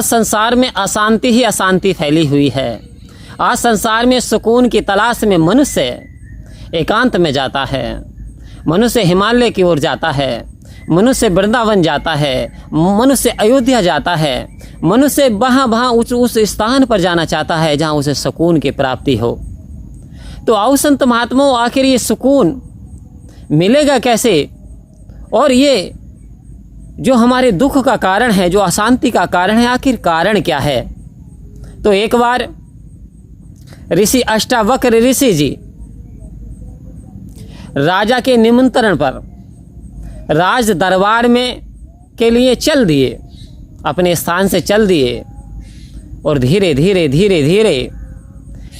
संसार में अशांति ही अशांति फैली हुई है। आज संसार में सुकून की तलाश में मनुष्य एकांत में जाता है, मनुष्य हिमालय की ओर जाता है, मनुष्य वृंदावन जाता है, मनुष्य अयोध्या जाता है, मनुष्य वहाँ उस स्थान पर जाना चाहता है जहाँ उसे सुकून की प्राप्ति हो। तो आओ संत महात्माओं, आखिर ये सुकून मिलेगा कैसे? और ये जो हमारे दुख का कारण है, जो अशांति का कारण है, आखिर कारण क्या है? तो एक बार ऋषि अष्टावक्र ऋषि जी राजा के निमंत्रण पर राज दरबार में के लिए चल दिए, अपने स्थान से चल दिए। और धीरे धीरे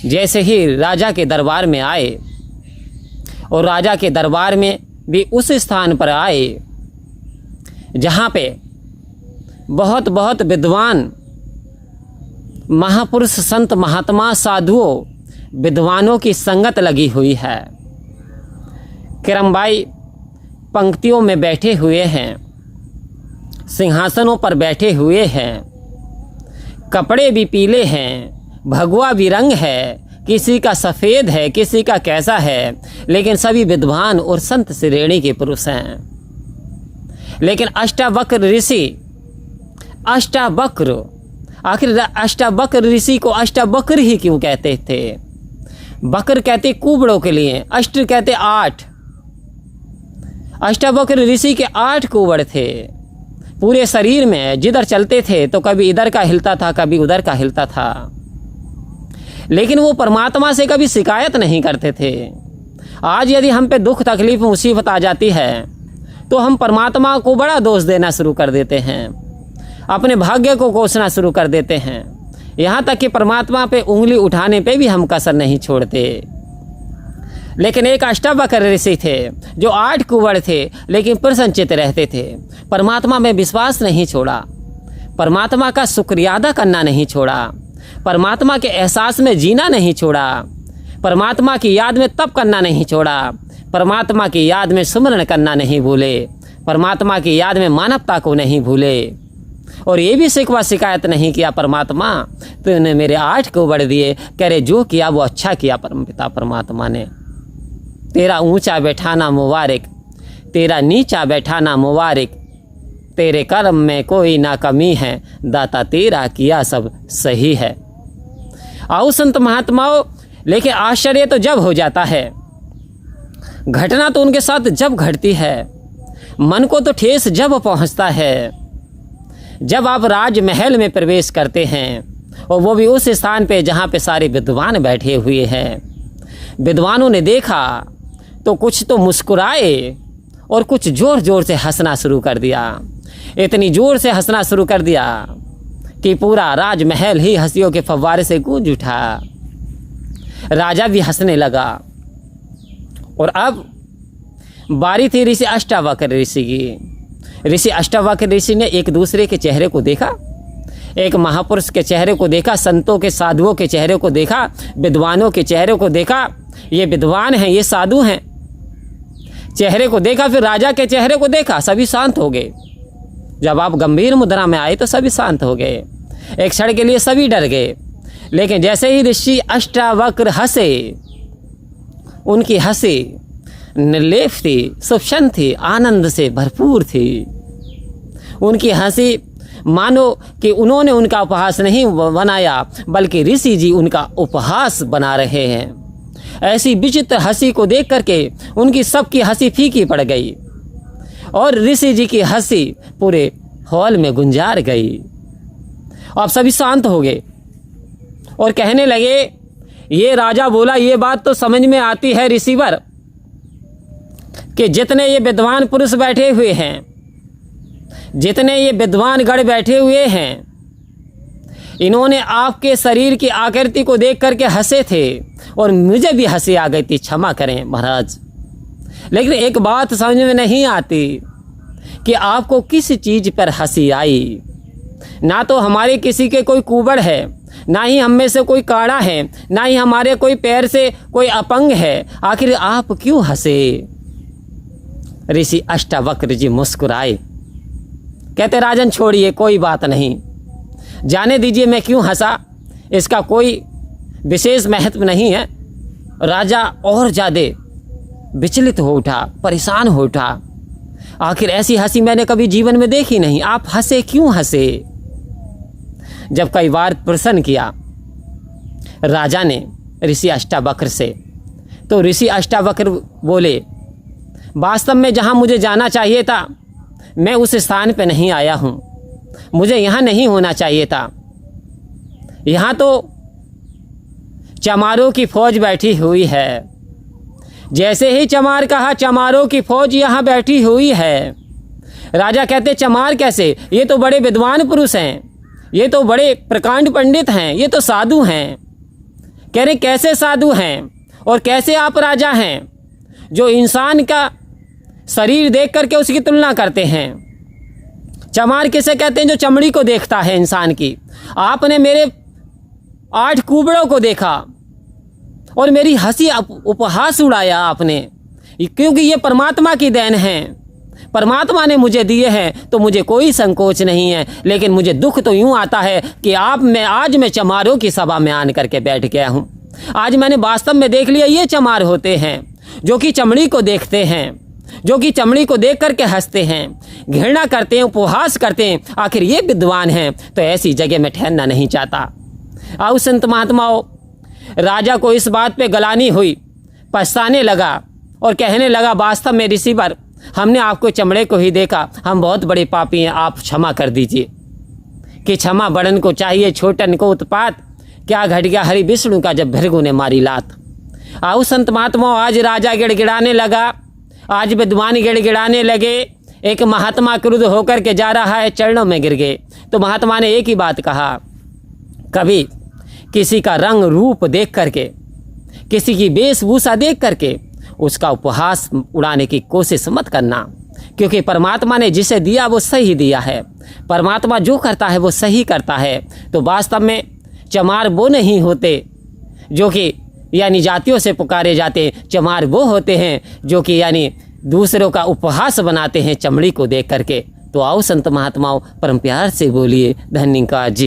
जैसे ही राजा के दरबार में आए, और राजा के दरबार में भी उस स्थान पर आए जहाँ पे बहुत विद्वान महापुरुष संत महात्मा साधुओं विद्वानों की संगत लगी हुई है। क्रमवाई पंक्तियों में बैठे हुए हैं, सिंहासनों पर बैठे हुए हैं, कपड़े भी पीले हैं, भगवा भी रंग है, किसी का सफ़ेद है, किसी का कैसा है, लेकिन सभी विद्वान और संत श्रेणी के पुरुष हैं। लेकिन अष्टावक्र ऋषि, अष्टावक्र, आखिर अष्टावक्र ऋषि को अष्टावक्र ही क्यों कहते थे? वक्र कहते कुबड़ों के लिए, अष्ट कहते 8। अष्टावक्र ऋषि के 8 कुबड़ थे पूरे शरीर में, जिधर चलते थे तो कभी इधर का हिलता था, कभी उधर का हिलता था, लेकिन वो परमात्मा से कभी शिकायत नहीं करते थे। आज यदि हम पे दुख तकलीफ मुसीबत आ जाती है तो हम परमात्मा को बड़ा दोष देना शुरू कर देते हैं, अपने भाग्य को कोसना शुरू कर देते हैं, यहाँ तक कि परमात्मा पे उंगली उठाने पे भी हम कसर नहीं छोड़ते। लेकिन एक अष्टावक्र ऋषि थे जो 8 कुंवर थे, लेकिन प्रसन्नचित्त रहते थे, परमात्मा में विश्वास नहीं छोड़ा, परमात्मा का शुक्रिया अदा करना नहीं छोड़ा, परमात्मा के एहसास में जीना नहीं छोड़ा, परमात्मा की याद में तप करना नहीं छोड़ा, परमात्मा की याद में सुमरण करना नहीं भूले, परमात्मा की याद में मानवता को नहीं भूले, और ये भी शिकवा शिकायत नहीं किया, परमात्मा तूने मेरे 8 कुंवर दिए, कह रहे जो किया वो अच्छा किया परमपिता परमात्मा ने, तेरा ऊंचा बैठाना मुबारक, तेरा नीचा बैठाना मुबारक, तेरे कर्म में कोई ना कमी है, दाता तेरा किया सब सही है। आओ संत महात्माओं, लेकिन आश्चर्य तो जब हो जाता है, घटना तो उनके साथ जब घटती है, मन को तो ठेस जब पहुंचता है, जब आप राजमहल में प्रवेश करते हैं, और वो भी उस स्थान पे जहाँ पे सारे विद्वान बैठे हुए हैं। विद्वानों ने देखा तो कुछ तो मुस्कुराए और कुछ ज़ोर ज़ोर से हंसना शुरू कर दिया, इतनी ज़ोर से हंसना शुरू कर दिया कि पूरा राजमहल ही हंसियों के फव्वारे से गूंज उठा। राजा भी हंसने लगा। और अब बारी थी ऋषि अष्टावक्र ऋषि की। ऋषि अष्टावक्र ऋषि ने एक दूसरे के चेहरे को देखा, एक महापुरुष के चेहरे को देखा, संतों के साधुओं के चेहरे को देखा, विद्वानों के चेहरे को देखा, ये विद्वान हैं, ये साधु हैं, चेहरे को देखा। फिर राजा के चेहरे को देखा, सभी शांत हो गए। जब आप गंभीर मुद्रा में आए तो सभी शांत हो गए, एक क्षण के लिए सभी डर गए। लेकिन जैसे ही ऋषि अष्टावक्र हंसे, उनकी हंसी निर्लेप थी, सुप्शन थी, आनंद से भरपूर थी। उनकी हंसी मानो कि उन्होंने उनका उपहास नहीं बनाया, बल्कि ऋषि जी उनका उपहास बना रहे हैं। ऐसी विचित्र हंसी को देख करके उनकी सबकी हंसी फीकी पड़ गई, और ऋषि जी की हंसी पूरे हॉल में गुंजार गई। अब सभी शांत हो गए और कहने लगे, ये राजा बोला, ये बात तो समझ में आती है ऋषिवर, कि जितने ये विद्वान पुरुष बैठे हुए हैं, जितने ये विद्वान गण बैठे हुए हैं, इन्होंने आपके शरीर की आकृति को देख करके हंसे थे और मुझे भी हंसी आ गई थी, क्षमा करें महाराज। लेकिन एक बात समझ में नहीं आती कि आपको किस चीज़ पर हंसी आई। ना तो हमारे किसी के कोई कुबड़ है, ना ही हम में से कोई काड़ा है, ना ही हमारे कोई पैर से कोई अपंग है, आखिर आप क्यों हंसे? ऋषि अष्टावक्र जी मुस्कुराए, कहते राजन छोड़िए, कोई बात नहीं। जाने दीजिए मैं क्यों हंसा, इसका कोई विशेष महत्व नहीं है। राजा और ज़्यादा विचलित हो उठा, परेशान हो उठा। आखिर ऐसी हंसी मैंने कभी जीवन में देखी नहीं, आप हंसे क्यों हंसे? जब कई बार प्रश्न किया राजा ने ऋषि अष्टावक्र से, तो ऋषि अष्टावक्र बोले, वास्तव में जहाँ मुझे जाना चाहिए था मैं उस स्थान पे नहीं आया हूँ, मुझे यहाँ नहीं होना चाहिए था। यहाँ तो चमारों की फौज बैठी हुई है। जैसे ही चमार कहा चमारों की फौज यहाँ बैठी हुई है, राजा कहते चमार कैसे, ये तो बड़े विद्वान पुरुष हैं, ये तो बड़े प्रकांड पंडित हैं, ये तो साधु हैं। कह रहे कैसे साधु हैं और कैसे आप राजा हैं जो इंसान का शरीर देख करके उसकी तुलना करते हैं। चमार किसे कहते हैं? जो चमड़ी को देखता है इंसान की। आपने मेरे 8 कुबड़ों को देखा और मेरी हंसी उपहास उड़ाया आपने, क्योंकि ये परमात्मा की देन है, परमात्मा ने मुझे दिए हैं, तो मुझे कोई संकोच नहीं है। लेकिन मुझे दुख तो यूं आता है कि आज मैं चमारों की सभा में आन करके बैठ गया हूं। आज मैंने वास्तव में देख लिया ये चमार होते हैं जो कि चमड़ी को देखते हैं, जो कि चमड़ी को देख करके हंसते हैं, घृणा करते हैं, उपहास करते हैं। आखिर ये विद्वान हैं, तो ऐसी जगह में ठहरना नहीं चाहता। आओ संत महात्माओं, राजा को इस बात पे गलानी हुई, पछताने लगा और कहने लगा, वास्तव में ऋषिवर, हमने आपको चमड़े को ही देखा, हम बहुत बड़े पापी हैं, आप क्षमा कर दीजिए। कि क्षमा बड़न को चाहिए, छोटन को उत्पात, क्या घट गया हरि विष्णु का जब भृगु ने मारी लात। आओ संत महात्माओं, आज राजा गिड़गिड़ाने लगा, आज विद्वान गिड़गिड़ाने लगे। एक महात्मा क्रुद्ध होकर के जा रहा है, चरणों में गिर गए। तो महात्मा ने एक ही बात कहा, कभी किसी का रंग रूप देख करके, किसी की वेशभूषा देख करके उसका उपहास उड़ाने की कोशिश मत करना, क्योंकि परमात्मा ने जिसे दिया वो सही दिया है। परमात्मा जो करता है वो सही करता है। तो वास्तव में चमार वो नहीं होते जो कि यानी जातियों से पुकारे जाते, चमार वो होते हैं जो कि यानी दूसरों का उपहास बनाते हैं चमड़ी को देख करके। तो आओ संत महात्माओं, परम प्यार से बोलिए धन्यवाद जी।